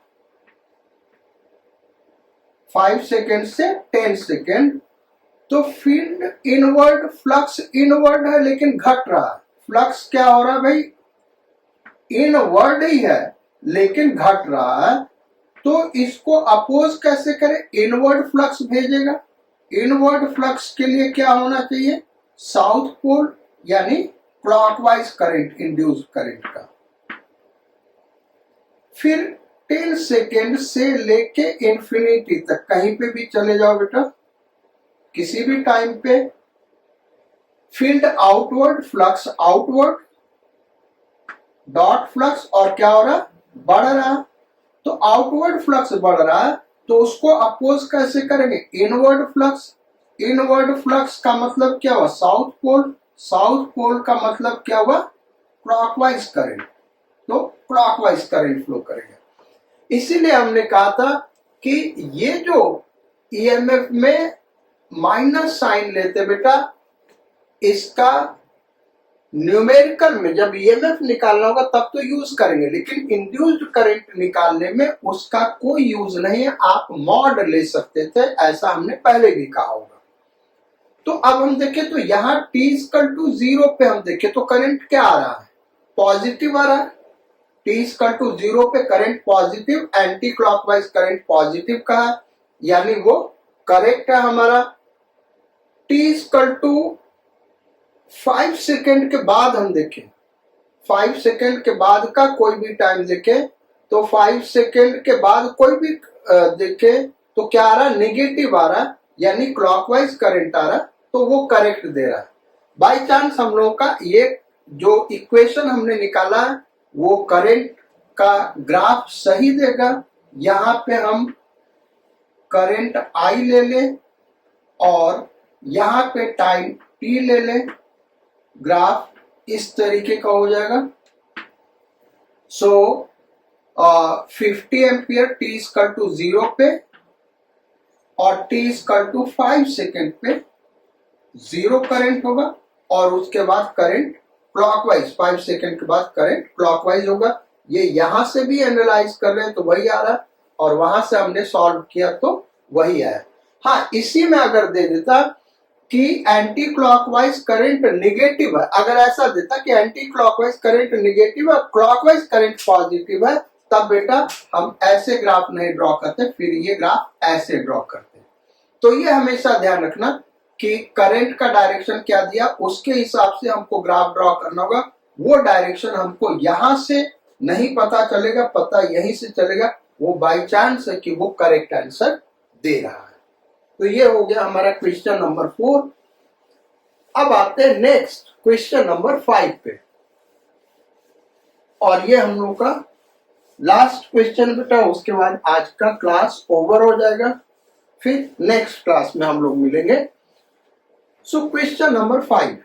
5 सेकेंड से 10 सेकेंड, तो फील्ड इनवर्ड, फ्लक्स इनवर्ड है लेकिन घट रहा है। फ्लक्स क्या हो रहा है भाई? इनवर्ड ही है लेकिन घट रहा है। तो इसको अपोज कैसे करें? इनवर्ड फ्लक्स भेजेगा। इनवर्ड फ्लक्स के लिए क्या होना चाहिए? साउथ पोल, यानी क्लॉकवाइज करंट, इंड्यूस्ड करंट का। फिर 10 सेकेंड से लेके इंफिनिटी तक कहीं पे भी चले जाओ बेटा, किसी भी टाइम पे, field outward, flux outward, dot flux, और क्या हो रहा? बढ़ रहा। तो आउटवर्ड फ्लक्स बढ़ रहा है तो उसको अपोज कैसे करेंगे? Inward flux. इनवर्ड फ्लक्स का मतलब क्या हुआ? South pole. साउथ पोल का मतलब क्या हुआ? Clockwise current. तो क्लॉकवाइज करंट फ्लो करेगा। इसीलिए हमने कहा था कि ये जो ईएमएफ में माइनस साइन लेते बेटा, इसका न्यूमेरिकल में जब ईएमएफ निकालना होगा तब तो यूज करेंगे, लेकिन इंड्यूस्ड करंट निकालने में उसका कोई यूज नहीं है। आप मॉड ले सकते थे, ऐसा हमने पहले भी कहा होगा। तो अब हम देखें तो यहाँ t इक्वल टू 0 पे हम देखें तो करंट क्या आ रहा है, पॉजिटिव आ रहा है। t इक्वल टू 0 पे current positive, anti clockwise current positive का है, यानी वो करेक्ट है हमारा। t इक्वल टू 5 सेकेंड के बाद हम देखें, 5 सेकेंड के बाद का कोई भी टाइम देखें तो 5 सेकेंड के बाद कोई भी देखें तो क्या आ रहा है, नेगेटिव आ रहा है, यानी क्लॉकवाइज करंट आ रहा है, तो वो करेक्ट दे रहा है। बाई चांस हम लोगों का ये जो इक्वेशन हमने निकाला है वो करंट का ग्राफ सही देगा। यहाँ पे हम करंट आई ले लें और यहाँ पे टाइम t ले लें, ग्राफ इस तरीके का हो जाएगा। सो 50 एम्पियर t इक्वल टू 0 पे और t इक्वल टू 5 सेकेंड पे 0 करंट होगा, और उसके बाद करंट क्लॉकवाइज 5 सेकेंड के बाद करंट क्लॉकवाइज होगा। ये यहां से भी एनालाइज कर रहे हैं तो वही आ रहा है, और वहां से हमने सॉल्व किया तो वही आया। हाँ, इसी में अगर दे देता कि एंटी क्लॉकवाइज करंट निगेटिव है, अगर ऐसा देता कि एंटी क्लॉकवाइज करंट निगेटिव है, क्लॉकवाइज करंट पॉजिटिव है, तब बेटा हम ऐसे ग्राफ नहीं ड्रॉ करते, फिर ये ग्राफ ऐसे ड्रॉ करते। तो ये हमेशा ध्यान रखना कि करंट का डायरेक्शन क्या दिया उसके हिसाब से हमको ग्राफ ड्रॉ करना होगा। वो डायरेक्शन हमको यहां से नहीं पता चलेगा, पता यहीं से चलेगा, वो बाई चांस है कि वो करेक्ट आंसर दे रहा है। तो ये हो गया हमारा क्वेश्चन नंबर 4। अब आते हैं नेक्स्ट क्वेश्चन नंबर 5 पे, और ये हम लोग का लास्ट क्वेश्चन बेटा, उसके बाद आज का क्लास ओवर हो जाएगा, फिर नेक्स्ट क्लास में हम लोग मिलेंगे। सो क्वेश्चन नंबर 5,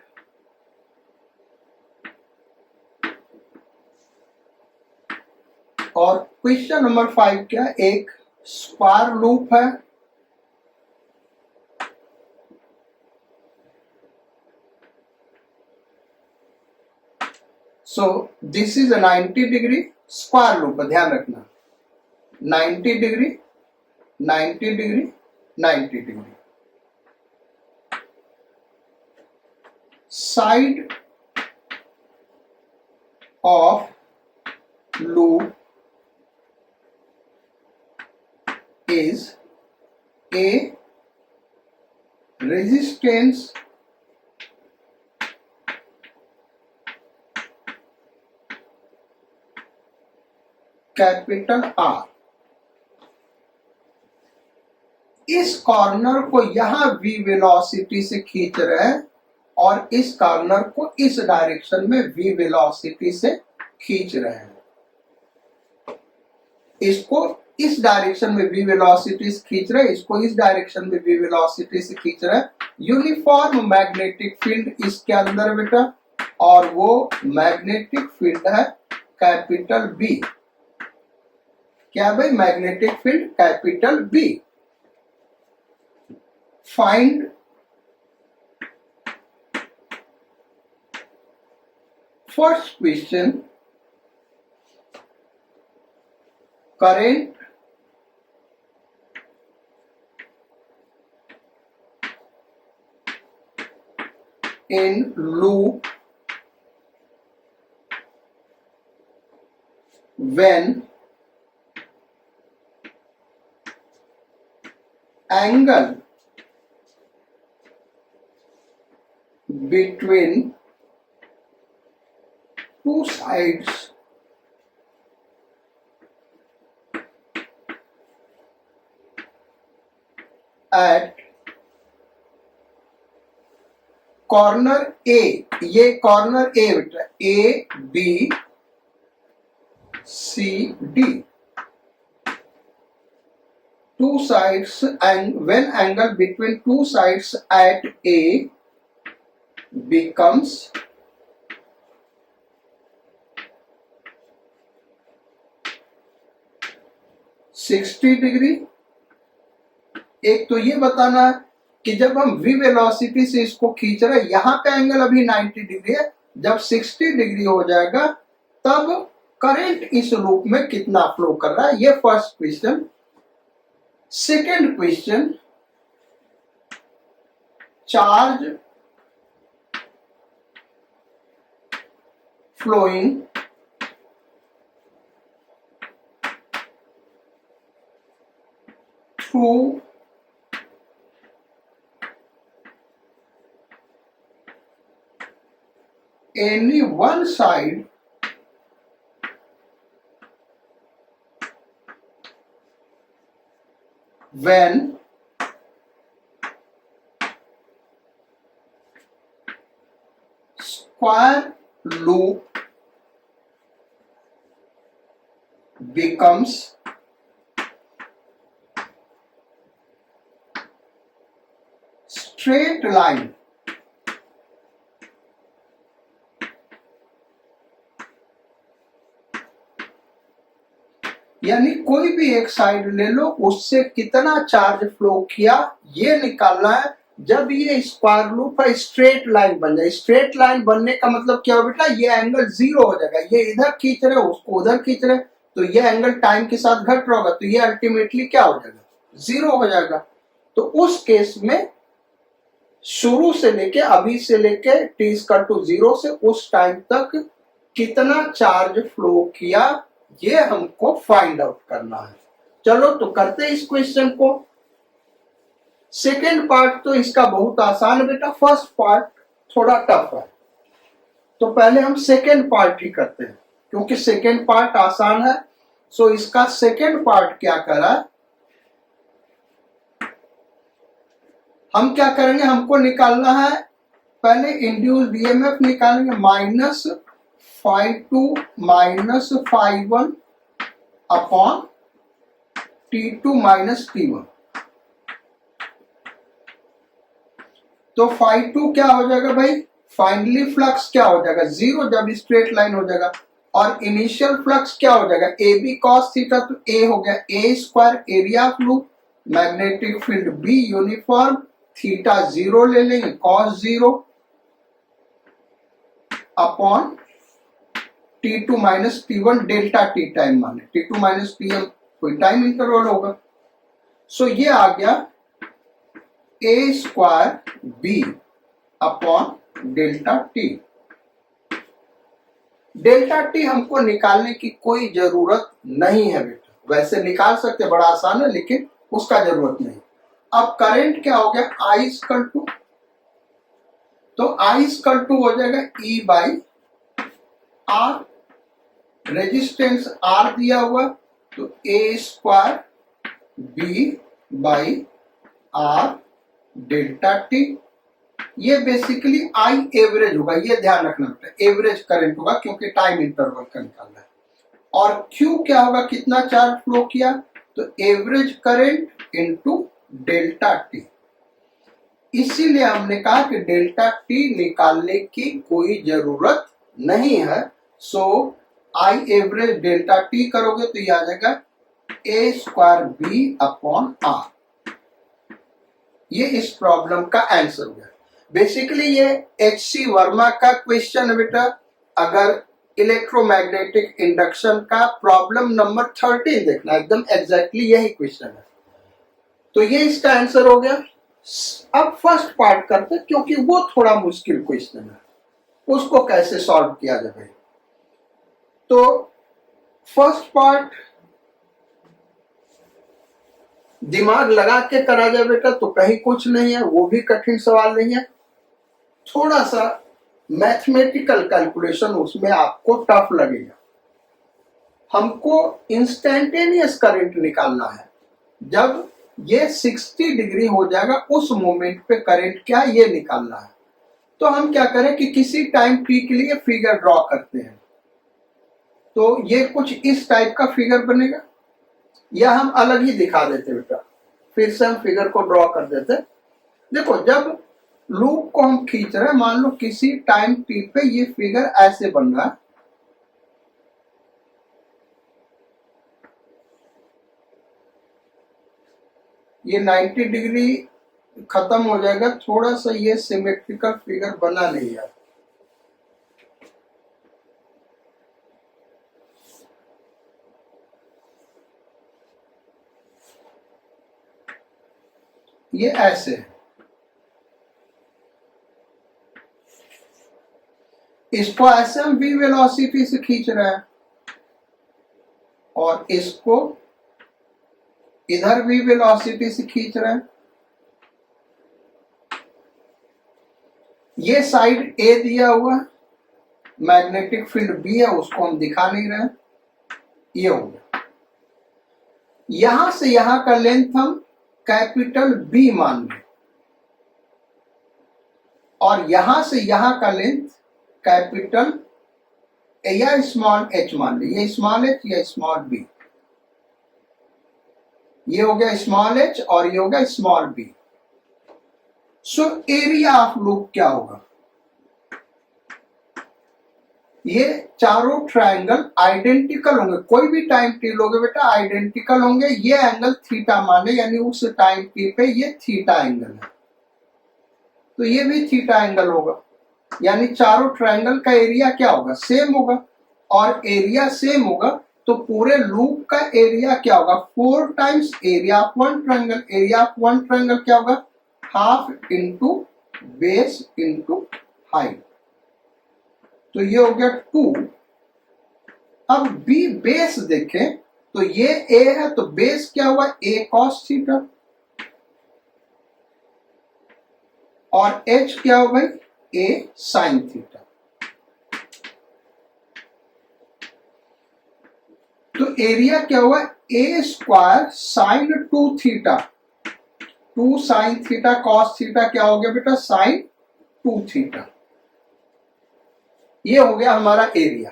और क्वेश्चन नंबर 5 क्या, एक स्क्वायर लूप है। So this is 90 degree square loop है, ध्यान रखना 90 degree 90 degree 90 degree. Side of loop is a resistance capital R। इस कॉर्नर को यहां v वेलोसिटी से खींच रहे हैं और इस कॉर्नर को इस डायरेक्शन में v वेलोसिटी से खींच रहे हैं। इसको इस डायरेक्शन में v वेलोसिटी से खींच रहे हैं, इसको इस डायरेक्शन में v वेलोसिटी से खींच रहे हैं। यूनिफॉर्म मैग्नेटिक फील्ड इसके अंदर बेटा, और वो मैग्नेटिक फील्ड है कैपिटल B। क्या भाई, magnetic field capital B। Find first question, current in loop when angle between two sides at corner A, ये कॉर्नर ए बेटा, A B C D, two sides, and when angle between two sides at A becomes 60 degree. एक तो ये बताना कि जब हम v velocity से इसको खींच रहे हैं, यहाँ पे एंगल अभी 90 डिग्री है, जब 60 डिग्री हो जाएगा तब करंट इस लूप में कितना फ्लो कर रहा है, ये first question. Second question, charge flowing through any one side when square loop becomes straight line यानी कोई भी एक साइड ले लो, उससे कितना चार्ज फ्लो किया ये निकालना है। जब ये स्क्वायर लूप है स्ट्रेट लाइन बन जाए, स्ट्रेट लाइन बनने का मतलब क्या हो बेटा, ये एंगल जीरो हो जाएगा। ये इधर खींच रहे उसको उधर खींच रहे तो ये एंगल टाइम के साथ घट रहा होगा, तो ये अल्टीमेटली क्या हो जाएगा, जीरो हो जाएगा। तो उस केस में शुरू से लेके अभी से लेके t=0 से उस टाइम तक कितना चार्ज फ्लो किया ये हमको फाइंड आउट करना है। चलो तो करते हैं इस क्वेश्चन को। सेकेंड पार्ट तो इसका बहुत आसान है बेटा, फर्स्ट पार्ट थोड़ा टफ है, तो पहले हम सेकेंड पार्ट ही करते हैं क्योंकि सेकेंड पार्ट आसान है। सो इसका सेकेंड पार्ट क्या करा, हम क्या करेंगे, हमको निकालना है पहले इंड्यूस्ड ईएमएफ निकालेंगे, -φ2 -φ1 अपॉन T2 T1। तो φ2 क्या हो जाएगा भाई, फाइनली फ्लक्स क्या हो जाएगा, जीरो जब स्ट्रेट लाइन हो जाएगा। और इनिशियल फ्लक्स क्या हो जाएगा, ए बी कॉस थीटा, तो ए हो गया A square area of loop, magnetic field B uniform, theta zero ले लेंगे cos zero upon T2 T1 delta T time माने, T2 Tm कोई टाइम इंटरवल होगा। सो ये आ गया A square B upon delta T. Delta T हमको निकालने की कोई जरूरत नहीं है बेटा, वैसे निकाल सकते, बड़ा आसान है लेकिन उसका जरूरत नहीं। अब करंट क्या हो गया, I इक्वल टू, तो I इक्वल टू हो जाएगा E by R, resistance R दिया हुआ तो A square B by R delta T. ये बेसिकली आई एवरेज होगा, ये ध्यान रखना बेटा, एवरेज करंट होगा क्योंकि टाइम इंटरवल का निकालना है। और क्यू क्या होगा, कितना चार्ज फ्लो किया, तो average current into delta T. इसीलिए हमने कहा कि डेल्टा टी निकालने की कोई जरूरत नहीं है। सो आई एवरेज डेल्टा टी करोगे तो ये आ जाएगा ए स्क्वायर बी अपॉन आर। ये इस प्रॉब्लम का आंसर हो गया। बेसिकली ये H.C. वर्मा का क्वेश्चन है बेटा, अगर इलेक्ट्रोमैग्नेटिक इंडक्शन का प्रॉब्लम नंबर 13 देखना, एकदम एग्जैक्टली यही क्वेश्चन है। तो ये इसका आंसर हो गया। अब फर्स्ट पार्ट करते क्योंकि वो थोड़ा मुश्किल क्वेश्चन है, उसको कैसे सॉल्व किया जाए। तो फर्स्ट पार्ट दिमाग लगा के करा जाए बेटा तो कहीं कुछ नहीं है, वो भी कठिन सवाल नहीं है, थोड़ा सा मैथमेटिकल कैलकुलेशन उसमें आपको टफ लगेगा। हमको इंस्टेंटेनियस करंट निकालना है, जब ये 60 डिग्री हो जाएगा उस मोमेंट पे करंट क्या ये निकालना है। तो हम क्या करें कि किसी टाइम टी के लिए फिगर ड्रॉ करते हैं, तो ये कुछ इस टाइप का फिगर बनेगा, या हम अलग ही दिखा देते बेटा, फिर से हम फिगर को ड्रॉ कर देते। देखो जब लूप को हम खींच रहे हैं, मान लो किसी टाइम टी पे ये फिगर ऐसे बन रहा है, ये 90 डिग्री खत्म हो जाएगा। थोड़ा सा ये सिमेट्रिकल फिगर बना नहीं यार। ये ऐसे है, इसको ऐसे हम v वेलोसिटी से खींच रहे हैं और इसको इधर v वेलोसिटी से खींच रहे हैं। ये साइड A दिया हुआ है, मैग्नेटिक फील्ड B है, उसको हम दिखा नहीं रहे हैं। ये हो गया। यहां से यहां का लेंथ हम कैपिटल B मान लें और यहां से यहां का लेंथ कैपिटल या स्मॉल h मान लें। ये स्मॉल h या स्मॉल b, ये हो गया स्मॉल h और ये हो गया small b। So area of loop क्या होगा? ये चारों ट्रायंगल आइडेंटिकल होंगे, कोई भी टाइम टी लोगे बेटा आइडेंटिकल होंगे। ये एंगल थीटा माने, यानी उस टाइम टी पे ये थीटा एंगल है, तो ये भी थीटा एंगल होगा। यानी चारों ट्रायंगल का एरिया क्या होगा? सेम होगा। और एरिया सेम होगा तो पूरे लूप का एरिया क्या होगा? 4 times area of one triangle. Area of one triangle क्या होगा? Half into base into height. तो ये हो गया 2। अब बी बेस देखें तो ये ए है, तो बेस क्या हुआ? A cos theta. और एच क्या हो भाई? A sine theta. तो एरिया क्या हुआ? A square sine 2 theta. 2 sine theta cos theta क्या हो गया बेटा? Sine 2 theta. ये हो गया हमारा एरिया।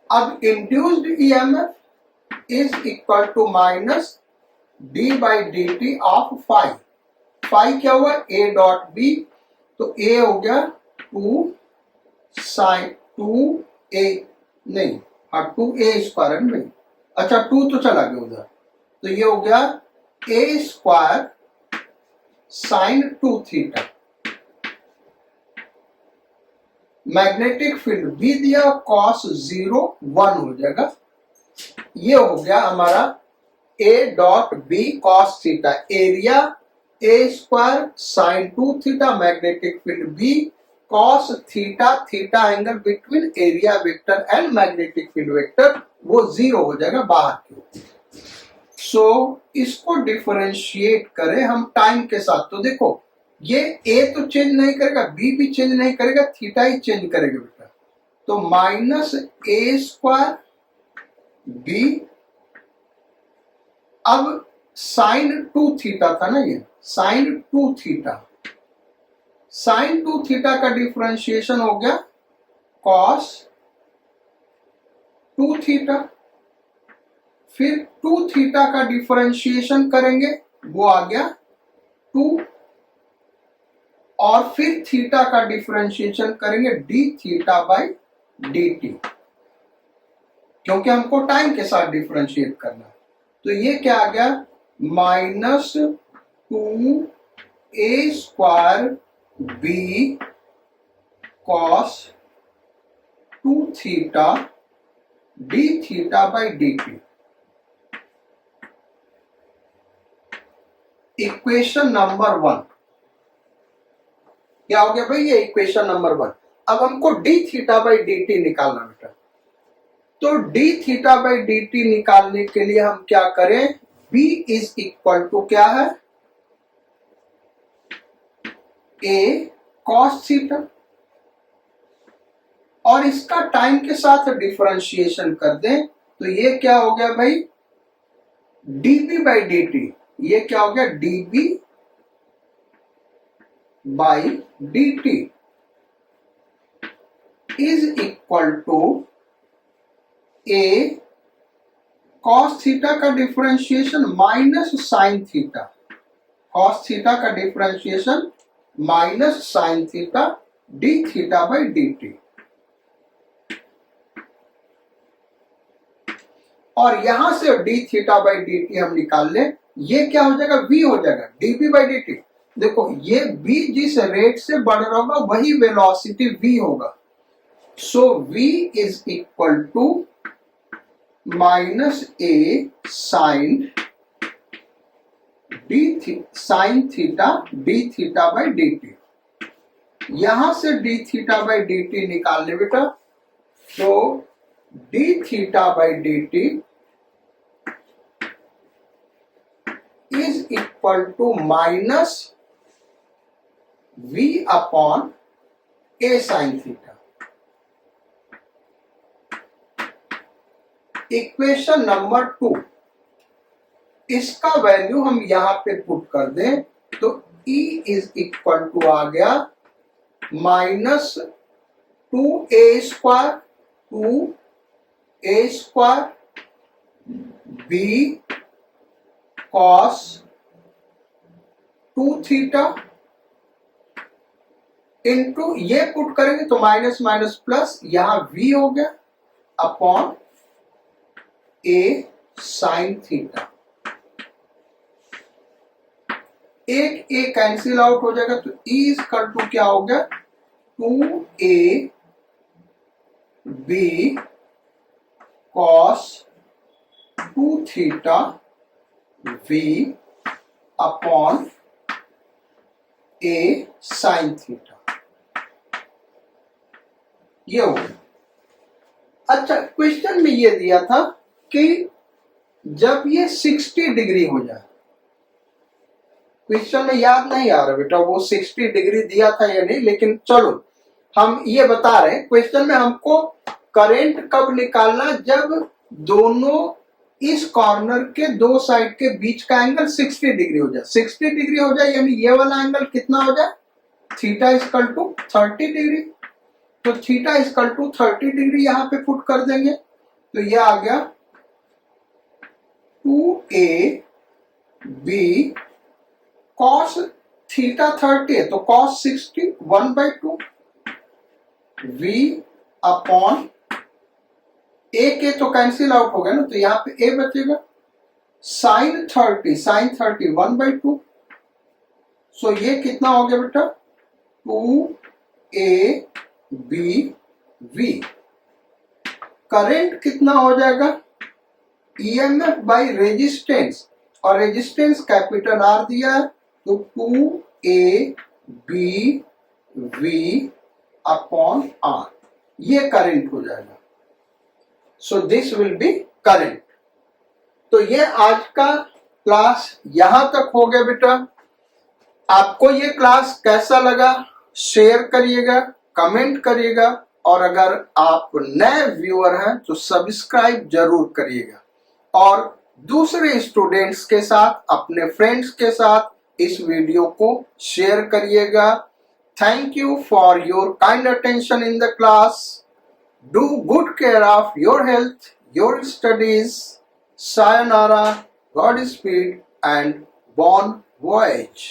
अब induced EMF is equal to minus d by d t of phi. Phi क्या हुआ? A dot B. तो ए हो गया 2 साइन 2 ए, नहीं हाँ 2 ए स्क्वायर में, अच्छा 2 तो चला गया उधर, तो ये हो गया A square sine 2 theta. Magnetic field B दिया, कॉस 0 1 हो जाएगा। ये हो गया हमारा A dot B cos theta. Area A square sine 2 theta, magnetic field B cos theta. Theta angle between area vector and magnetic field vector, वो 0 हो जाएगा बाहर की। सो इसको डिफरेंशिएट करें हम टाइम के साथ, तो देखो ये ए तो चेंज नहीं करेगा, बी भी चेंज नहीं करेगा, थीटा ही चेंज करेगा बेटा। तो माइनस ए स्क्वायर बी, अब साइन 2 थीटा था ना, ये साइन 2 थीटा, साइन 2 थीटा का डिफरेंशिएशन हो गया कॉस 2 थीटा। फिर 2 थीटा का डिफरेंशिएशन करेंगे, वो आ गया 2, और फिर थीटा का डिफरेंशिएशन करेंगे D theta by d T, क्योंकि हमको टाइम के साथ डिफरेंशिएट करना है। तो ये क्या आ गया? Minus 2 a square b cos 2 theta d theta by d t. Equation number 1 क्या हो गया भाई? ये इक्वेशन नंबर 1। अब हमको D theta by d T निकालना बेटा। तो d theta by d T निकालने के लिए हम क्या करें? बी इज इक्वल टू क्या है? ए कॉस थीटा, और इसका टाइम के साथ डिफरेंशिएशन कर दें तो ये क्या हो गया भाई? D B by d t. ये क्या हो गया? D B by d t is equal to A cos theta का differentiation minus sine theta, cos theta का differentiation minus sine theta d theta by d t. और यहां से d theta by d t हम निकाल लें, ये क्या हो जाएगा, v हो जाएगा dp बाई dt। देखो ये v जिस रेट से बढ़ रहा होगा वही वेलोसिटी v होगा। So v is equal to minus a sine sine theta d theta by d t. यहां से d theta by d t निकाल ले बेटा, तो d theta by d t is equal to minus v upon a sine theta. Equation number 2, इसका value हम यहां पे पुट कर दें तो E इज इक्वल टू आ गया minus 2a² b cos 2 theta into ये पुट करेंगे तो माइनस माइनस प्लस, यहां v हो गया अपॉन a साइन थीटा। एक ए कैंसिल आउट हो जाएगा तो E इक्वल टू क्या हो गया 2a b cos 2 theta v upon a sine theta. ये हो गया। अच्छा, क्वेश्चन में ये दिया था कि जब ये 60 डिग्री हो जाए, क्वेश्चन में याद नहीं आ रहा बेटा वो 60 डिग्री दिया था या नहीं, लेकिन चलो हम ये बता रहे हैं क्वेश्चन में हमको करंट कब निकालना, जब दोनों इस कॉर्नर के दो साइड के बीच का एंगल 60 डिग्री हो जाए। 60 डिग्री हो जाए यानी ये वाला एंगल कितना हो जाए, थीटा इक्वल टू 30 डिग्री। तो थीटा इक्वल टू 30 डिग्री यहां पे पुट कर देंगे तो ये आ गया 2a b कॉस थीटा 30 है तो कॉस 60 1/2 v अपॉन ए के तो कैंसिल आउट हो गया ना, तो यहां पे ए बचेगा साइन 30 1/2। सो ये कितना हो गया बेटा 2a b v। करंट कितना हो जाएगा ईएमएफ बाई रेजिस्टेंस, और रेजिस्टेंस कैपिटल आर दिया है तो 2a b v upon R, ये करंट हो जाएगा। So this will be current. तो ये आज का क्लास यहां तक हो गया बेटा। आपको ये क्लास कैसा लगा शेयर करिएगा, कमेंट करिएगा, और अगर आप नए व्यूअर हैं तो सब्सक्राइब जरूर करिएगा, और दूसरे स्टूडेंट्स के साथ, अपने फ्रेंड्स के साथ इस वीडियो को शेयर करिएगा। Thank you for your kind attention in the class. Do good care of your health, your studies. Sayonara, Godspeed, and bon voyage.